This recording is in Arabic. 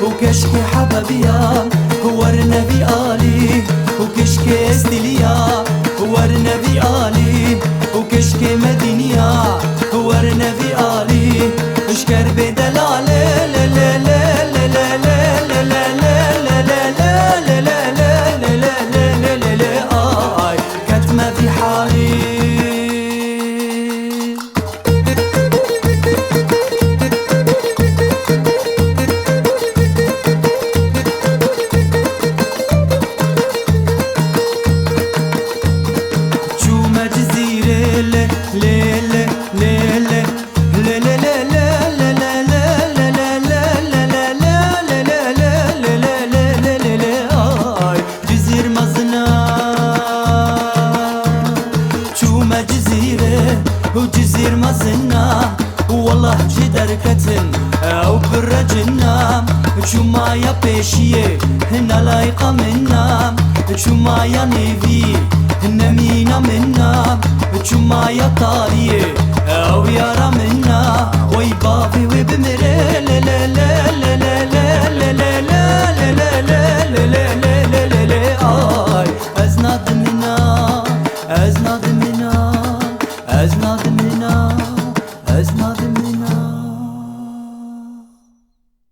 وكشكي حبابيا ورنا بآلي وكشكي استيليا ورنا بآلي وكشكي مدينيا ورنا بآلي اشكر بدلالي لا لا لا لا لا لا لا لا لا لا لا لا لا لا لا لا آي كتمة في حالي وجزير مزنا والله جدر كتن او برجنا شو ما يا بيشيه هنا لايقه منا شو ما يا نيفي نمينا منا شو ما يا طاريه او يا رمنا وي بابي وبمري لا لا لا